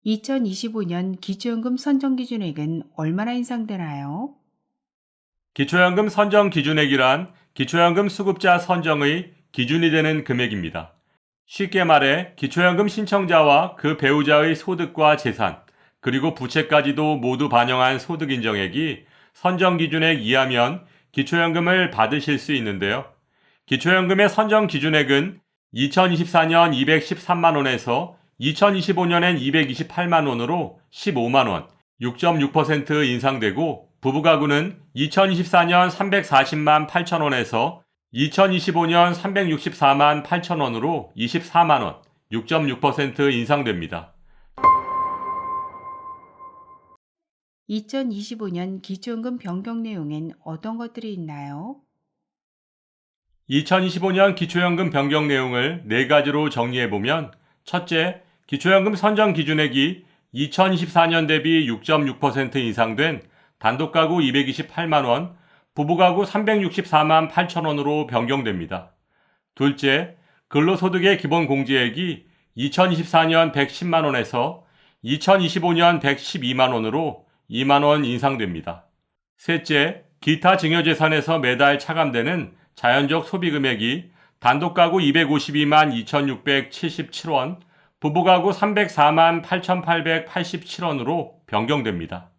2025년 기초연금 선정 기준액은 얼마나 인상되나요? 기초연금 선정 기준액이란 기초연금 수급자 선정의 기준이 되는 금액입니다. 쉽게 말해 기초연금 신청자와 그 배우자의 소득과 재산, 그리고 부채까지도 모두 반영한 소득 인정액이 선정 기준액 이하면 기초연금을 받으실 수 있는데요. 기초연금의 선정 기준액은 2024년 213만 원에서 2025년엔 228만 원으로 15만 원, 6.6% 인상되고 부부가구는 2024년 340만 8천 원에서 2025년 364만 8천 원으로 24만 원, 6.6% 인상됩니다. 2025년 기초연금 변경 내용엔 어떤 것들이 있나요? 2025년 기초연금 변경 내용을 4가지로 정리해보면 첫째, 기초연금 선정 기준액이 2024년 대비 6.6% 인상된 단독가구 228만 원, 부부가구 364만 8천 원으로 변경됩니다. 둘째, 근로소득의 기본공제액이 2024년 110만 원에서 2025년 112만 원으로 2만 원 인상됩니다. 셋째, 기타 증여재산에서 매달 차감되는 자연적 소비금액이 단독가구 252만 2,677원, 부부가구 304만 8,887원으로 변경됩니다.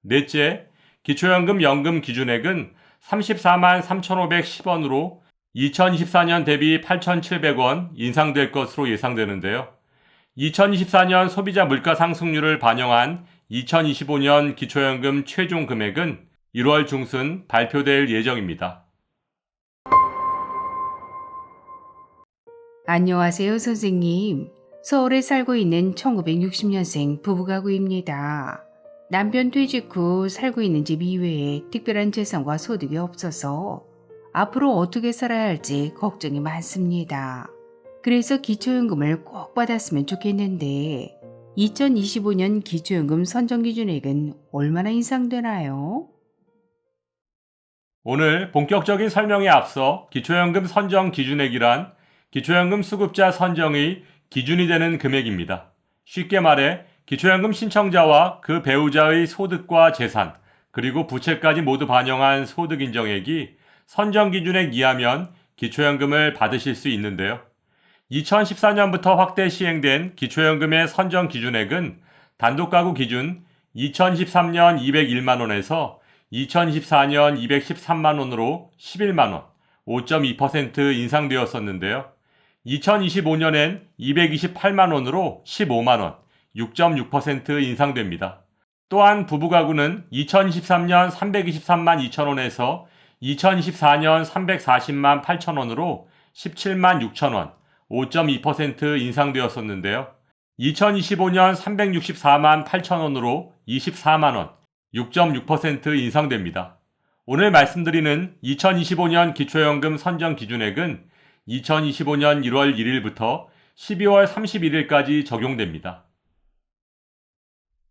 넷째, 기초연금 연금 기준액은 34만 3,510원으로 2024년 대비 8,700원 인상될 것으로 예상되는데요. 2024년 소비자 물가 상승률을 반영한 2025년 기초연금 최종 금액은 1월 중순 발표될 예정입니다. 안녕하세요, 선생님. 서울에 살고 있는 1960년생 부부가구입니다. 남편 퇴직 후 살고 있는 집 이외에 특별한 재산과 소득이 없어서 앞으로 어떻게 살아야 할지 걱정이 많습니다. 그래서 기초연금을 꼭 받았으면 좋겠는데 2025년 기초연금 선정 기준액은 얼마나 인상되나요? 오늘 본격적인 설명에 앞서 기초연금 선정 기준액이란 기초연금 수급자 선정의 기준이 되는 금액입니다. 쉽게 말해 기초연금 신청자와 그 배우자의 소득과 재산, 그리고 부채까지 모두 반영한 소득 인정액이 선정 기준액 이하면 기초연금을 받으실 수 있는데요. 2014년부터 확대 시행된 기초연금의 선정 기준액은 단독가구 기준 2013년 201만 원에서 2014년 213만 원으로 11만 원, 5.2% 인상되었었는데요. 2025년엔 228만 원으로 15만 원, 6.6% 인상됩니다. 또한 부부가구는 2013년 323만 2천 원에서 2014년 340만 8천 원으로 17만 6천 원, 5.2% 인상되었었는데요. 2025년 364만 8천 원으로 24만 원, 6.6% 인상됩니다. 오늘 말씀드리는 2025년 기초연금 선정 기준액은 2025년 1월 1일부터 12월 31일까지 적용됩니다.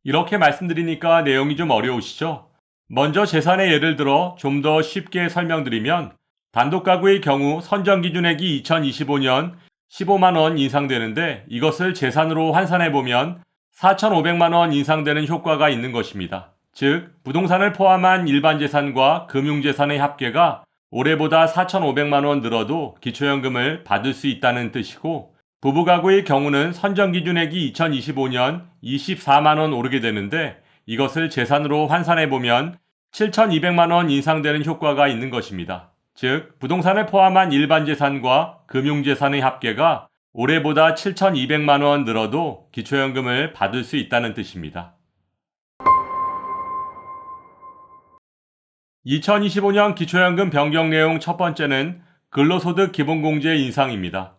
이렇게 말씀드리니까 내용이 좀 어려우시죠? 먼저 재산의 예를 들어 좀 더 쉽게 설명드리면 단독가구의 경우 선정 기준액이 2025년 15만 원 인상되는데 이것을 재산으로 환산해보면 4,500만 원 인상되는 효과가 있는 것입니다. 즉, 부동산을 포함한 일반 재산과 금융재산의 합계가 올해보다 4,500만 원 늘어도 기초연금을 받을 수 있다는 뜻이고, 부부가구의 경우는 선정 기준액이 2025년 24만 원 오르게 되는데 이것을 재산으로 환산해보면 7,200만 원 인상되는 효과가 있는 것입니다. 즉, 부동산을 포함한 일반 재산과 금융재산의 합계가 올해보다 7,200만 원 늘어도 기초연금을 받을 수 있다는 뜻입니다. 2025년 기초연금 변경 내용 첫 번째는 근로소득 기본공제 인상입니다.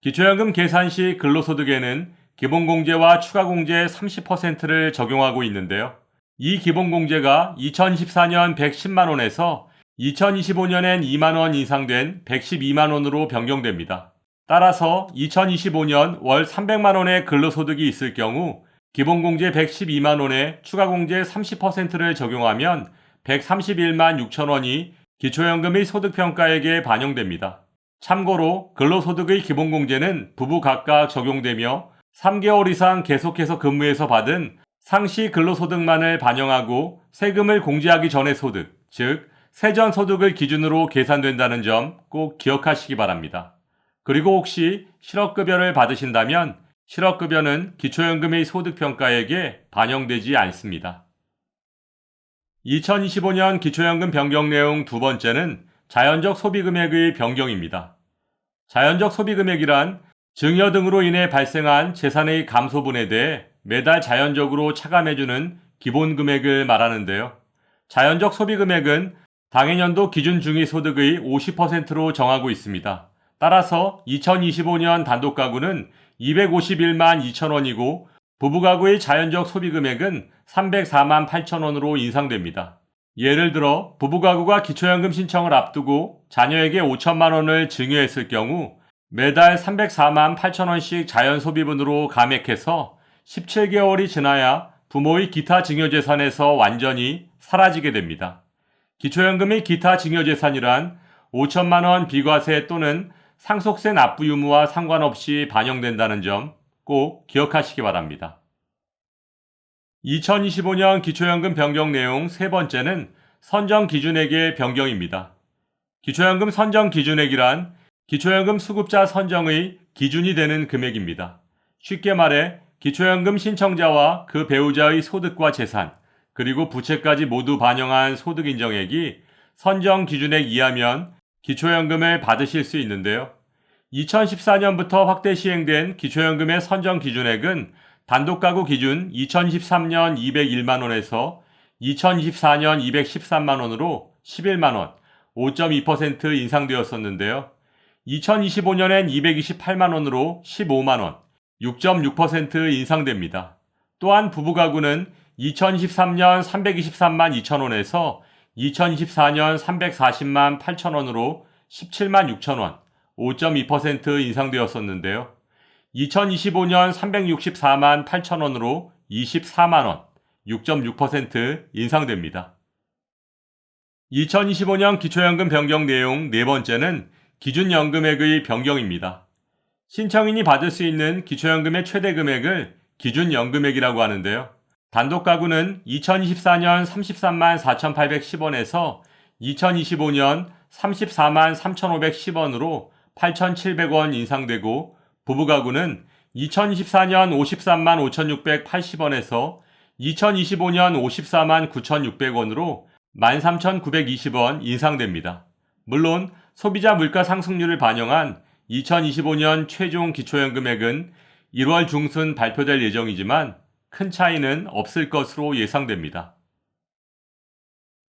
기초연금 계산 시 근로소득에는 기본공제와 추가공제 30%를 적용하고 있는데요. 이 기본공제가 2014년 110만 원에서 2025년엔 2만 원 인상된 112만 원으로 변경됩니다. 따라서 2025년 월 300만 원의 근로소득이 있을 경우 기본공제 112만 원에 추가공제 30%를 적용하면 131만 6천 원이 기초연금의 소득평가액에 반영됩니다. 참고로 근로소득의 기본공제는 부부 각각 적용되며 3개월 이상 계속해서 근무해서 받은 상시 근로소득만을 반영하고 세금을 공제하기 전의 소득, 즉 세전 소득을 기준으로 계산된다는 점 꼭 기억하시기 바랍니다. 그리고 혹시 실업급여를 받으신다면 실업급여는 기초연금의 소득평가액에 반영되지 않습니다. 2025년 기초연금 변경 내용 두 번째는 자연적 소비금액의 변경입니다. 자연적 소비금액이란 증여 등으로 인해 발생한 재산의 감소분에 대해 매달 자연적으로 차감해주는 기본금액을 말하는데요. 자연적 소비금액은 당해년도 기준 중위소득의 50%로 정하고 있습니다. 따라서 2025년 단독가구는 251만 2천원이고 부부가구의 자연적 소비금액은 304만 8천원으로 인상됩니다. 예를 들어 부부가구가 기초연금 신청을 앞두고 자녀에게 5천만 원을 증여했을 경우 매달 304만 8천원씩 자연소비분으로 감액해서 17개월이 지나야 부모의 기타 증여재산에서 완전히 사라지게 됩니다. 기초연금의 기타 증여재산이란 5천만 원 비과세 또는 상속세 납부 유무와 상관없이 반영된다는 점 꼭 기억하시기 바랍니다. 2025년 기초연금 변경 내용 세 번째는 선정기준액의 변경입니다. 기초연금 선정기준액이란 기초연금 수급자 선정의 기준이 되는 금액입니다. 쉽게 말해 기초연금 신청자와 그 배우자의 소득과 재산, 그리고 부채까지 모두 반영한 소득인정액이 선정기준액 이하면 기초연금을 받으실 수 있는데요. 2014년부터 확대 시행된 기초연금의 선정기준액은 단독가구 기준 2013년 201만원에서 2024년 213만원으로 11만원, 5.2% 인상되었었는데요. 2025년엔 228만원으로 15만원, 6.6% 인상됩니다. 또한 부부가구는 2013년 323만 2천원에서 2024년 340만 8천원으로 17만 6천원, 5.2% 인상되었었는데요. 2025년 364만 8천원으로 24만원, 6.6% 인상됩니다. 2025년 기초연금 변경 내용 네 번째는 기준연금액의 변경입니다. 신청인이 받을 수 있는 기초연금의 최대 금액을 기준연금액이라고 하는데요. 단독가구는 2024년 33만 4,810원에서 2025년 34만 3,510원으로 8,700원 인상되고 부부가구는 2024년 53만 5,680원에서 2025년 54만 9,600원으로 13,920원 인상됩니다. 물론 소비자 물가 상승률을 반영한 2025년 최종 기초연금액은 1월 중순 발표될 예정이지만 큰 차이는 없을 것으로 예상됩니다.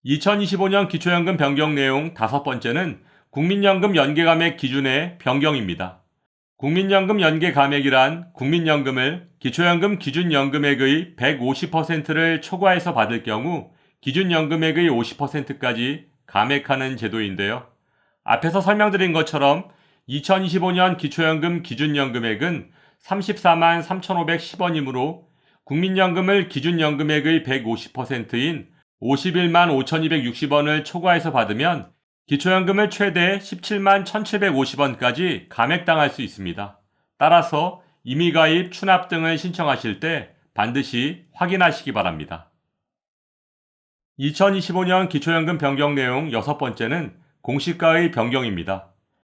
2025년 기초연금 변경 내용 다섯 번째는 국민연금 연계감액 기준의 변경입니다. 국민연금 연계감액이란 국민연금을 기초연금 기준연금액의 150%를 초과해서 받을 경우 기준연금액의 50%까지 감액하는 제도인데요. 앞에서 설명드린 것처럼 2025년 기초연금 기준연금액은 34만 3,510원이므로 국민연금을 기준연금액의 150%인 51만 5,260원을 초과해서 받으면 기초연금을 최대 17만 1,750원까지 감액당할 수 있습니다. 따라서 임의가입, 추납 등을 신청하실 때 반드시 확인하시기 바랍니다. 2025년 기초연금 변경 내용 여섯 번째는 공시가의 변경입니다.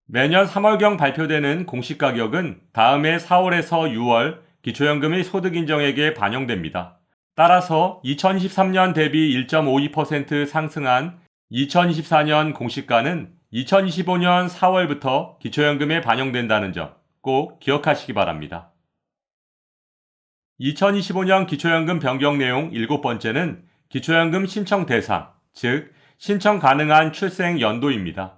매년 3월경 발표되는 공시가격은 다음해 4월에서 6월 기초연금의 소득인정액에 반영됩니다. 따라서 2023년 대비 1.52% 상승한 2024년 공시가는 2025년 4월부터 기초연금에 반영된다는 점 꼭 기억하시기 바랍니다. 2025년 기초연금 변경 내용 일곱 번째는 기초연금 신청 대상, 즉 신청 가능한 출생 연도입니다.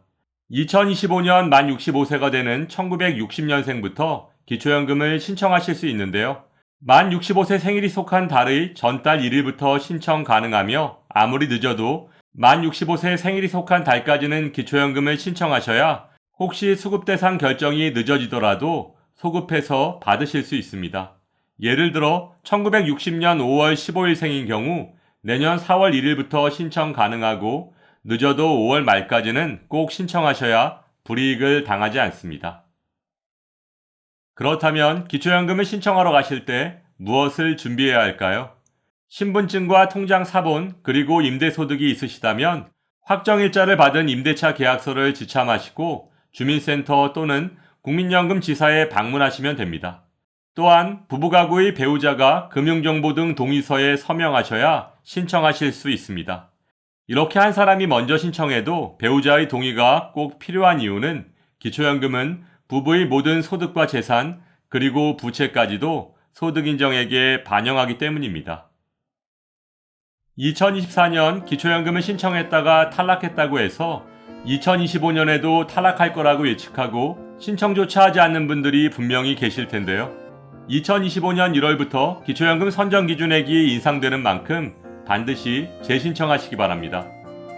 2025년 만 65세가 되는 1960년생부터 기초연금을 신청하실 수 있는데요. 만 65세 생일이 속한 달의 전달 1일부터 신청 가능하며 아무리 늦어도 만 65세 생일이 속한 달까지는 기초연금을 신청하셔야 혹시 수급 대상 결정이 늦어지더라도 소급해서 받으실 수 있습니다. 예를 들어 1960년 5월 15일생인 경우 내년 4월 1일부터 신청 가능하고 늦어도 5월 말까지는 꼭 신청하셔야 불이익을 당하지 않습니다. 그렇다면 기초연금을 신청하러 가실 때 무엇을 준비해야 할까요? 신분증과 통장 사본 그리고 임대소득이 있으시다면 확정일자를 받은 임대차 계약서를 지참하시고 주민센터 또는 국민연금지사에 방문하시면 됩니다. 또한 부부가구의 배우자가 금융정보 등 동의서에 서명하셔야 신청하실 수 있습니다. 이렇게 한 사람이 먼저 신청해도 배우자의 동의가 꼭 필요한 이유는 기초연금은 부부의 모든 소득과 재산 그리고 부채까지도 소득인정액에 반영하기 때문입니다. 2024년 기초연금을 신청했다가 탈락했다고 해서 2025년에도 탈락할 거라고 예측하고 신청조차 하지 않는 분들이 분명히 계실 텐데요. 2025년 1월부터 기초연금 선정기준액이 인상되는 만큼 반드시 재신청하시기 바랍니다.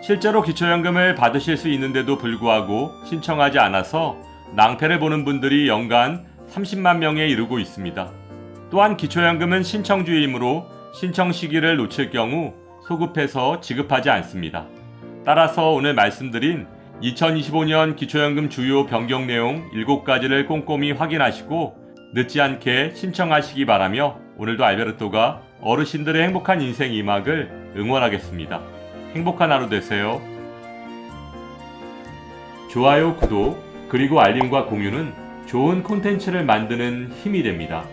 실제로 기초연금을 받으실 수 있는데도 불구하고 신청하지 않아서 낭패를 보는 분들이 연간 30만 명에 이르고 있습니다. 또한 기초연금은 신청주의이므로 신청 시기를 놓칠 경우 소급해서 지급하지 않습니다. 따라서 오늘 말씀드린 2025년 기초연금 주요 변경 내용 7가지를 꼼꼼히 확인하시고 늦지 않게 신청하시기 바라며 오늘도 알베르토가 어르신들의 행복한 인생 2막을 응원하겠습니다. 행복한 하루 되세요. 좋아요, 구독, 그리고 알림과 공유는 좋은 콘텐츠를 만드는 힘이 됩니다.